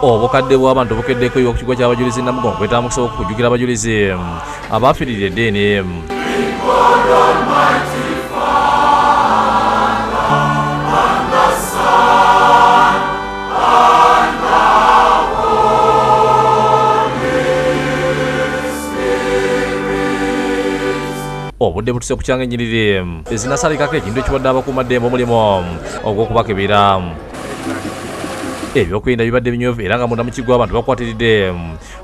obukadde bw'abantu bukeddeko ku kigo ky'abajulizi Namugongo kwetambukisa okujjukira abajulizi abaafiirira eddiini. Obudde butuse kukyanga ennyiriri ezinasalikako ekintu ekibadde abakuumaddembe omulimu ogw'okubakebera. Ebyokwerinda bibadde binywevu era nga munda mu kigo abantu bakwatiridde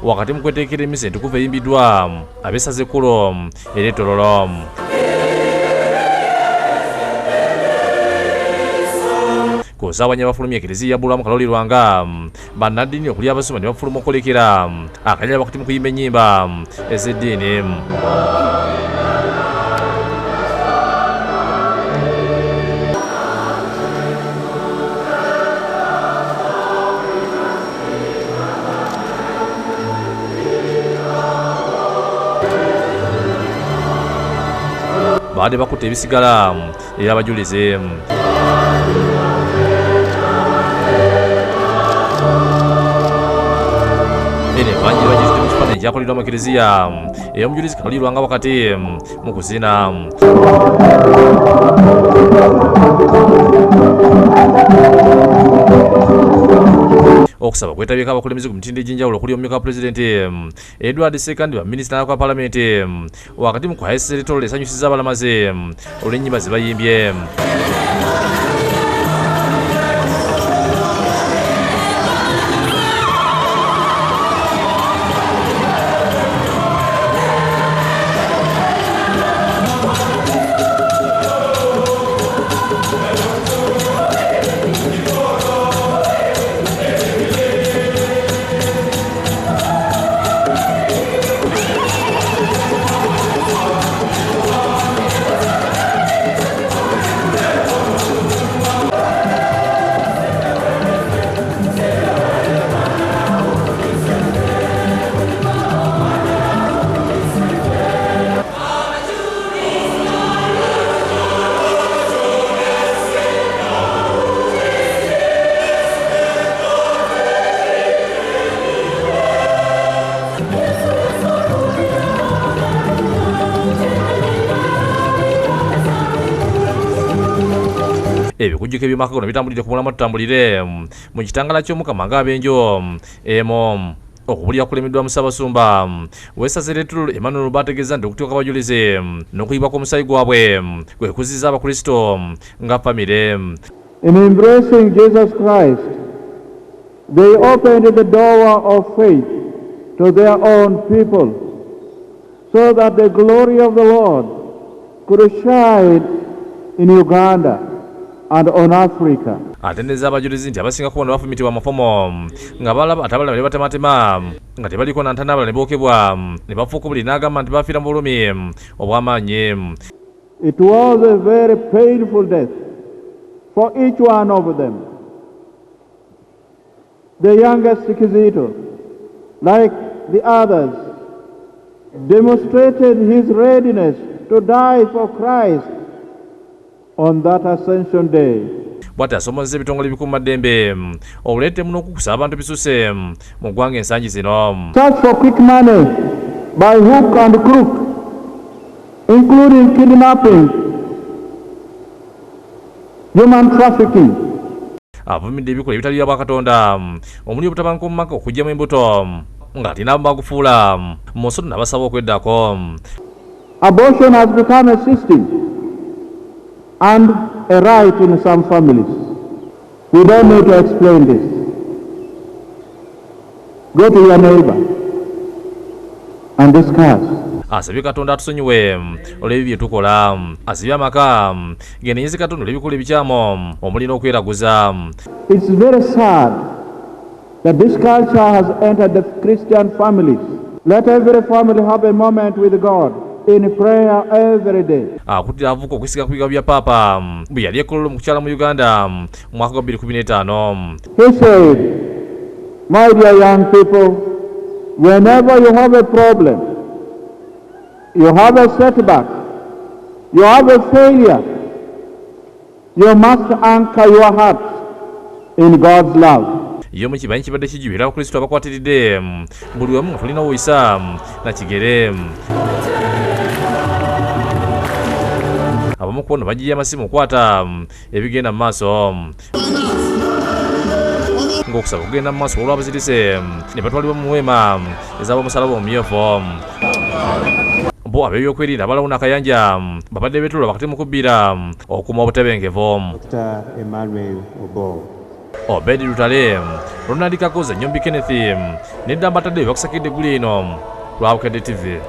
wakati mu kweteekera emisa entukuvu eyimbiddwa ab'essaza ekkulu ery'Ettololo. Ku nsaawa nnya bafulumya ekereziya yabbulwamu Kalooli Lwanga bannaddiini okuli abasoma ne bafuluma okwolekera akanyala wakati mu kuyimba ennyimba ez'eddiini. Baadde bakutte ebisigala eby'abajulizi. Ene bangi bagizidde mu kifaananyi ekyakoleddwa mu ekereziya ey'omujulizi Kalooli Lwanga wakati mu kuzina. Okusaba kwetabyeko abakulembeze ku mitindo egy'enjawulo okuli omumyuka wa pulezidenti Edward Sekandi baminisita kwa palamenti wakati mu kuhayisa eritolo esanyusiza abalamaze olw'ennyimba ze bayimbye. Ebikujjuko eby'omwaka guno bitambulidde ku mulamwa tutambulire mu kitangala ky'Omukama ng'abenjo emo okubulira kulemeddwa Musaabasumba w'essaza ery'Ettululu Emmanuel bategeeza nti okutuuka abajulizi n'okuyibwa kw'omusaayi gwabwe kwe kuzizza Abakristo nga famire. In embracing Jesus Christ, they opened the door of faith to their own people so that the glory of the Lord could shine in Uganda and on Africa. Atendeeza abajulizi nti abasinga kubona bafumitibwa amafomo nga balaba atabalaba ne batematema nga tebaliko na ntana abalala ne bookebwa ne bafuuka buli n'agamba nti bafiira mu bulumi obw'amaanyi. It was a very painful death for each one of them. The youngest Kizito, like the others, demonstrated his readiness to die for Christ on that Ascension Day. Bw'ati asomozza ebitongole ebikuumaddembe obuleete muno okukusa abantu bisuse mu ggwanga ensangi zino. Search for quick money by hook and crook, including kidnapping, human trafficking. Avumidde ebikola ebitali bya Bwakatonda omuli obutabanguko mu maka okugyamu embuto nga tinabo bagufuula mu nsoto n'abasaba okweddako. Abortion has become a system and a right in some families. We don't need to explain this. Go to your neighbor and discuss. Asabye Katonda atusonyiwe olw'ebyo bye tukola. Asabye amaka genenyeze Katonda olw'ebikola ebikyamu omuli n'okweraguza. It's very sad that this culture has entered the Christian families. Let every family have a moment with God in prayer every day. Akuttira avuka okwesiga ku bigambo bya Paapa bwe yali ekkololo mu kukyala mu Uganda mu mwaka gwa 2015. He said, my dear young people, whenever you have a problem, you have a setback, you have a failure, you must anchor your heart in God's love. Iyo mu kibanyi kibadde kijubira abakristo abakwatiridde buli wamu tulina woyisa na kigere abamu kubono bagiye amasimu okwata ebigenda mu maaso ng'okusaba kugenda mu maaso olw'abazirise ne batwalibwa mu weema ez'abomusalaba omumyufu. Bo ab'ebyokwerinda abalawuna akayanja babadde beetulula wakati mu kubbira okuuma obutebenkevu. Dr. Emmanuel Obo. Obedi Lutale, Ronald Kakoza, Nyombi Kenneth, nedda mbatadde bakusakidde guli eno lwa Bukedde TV.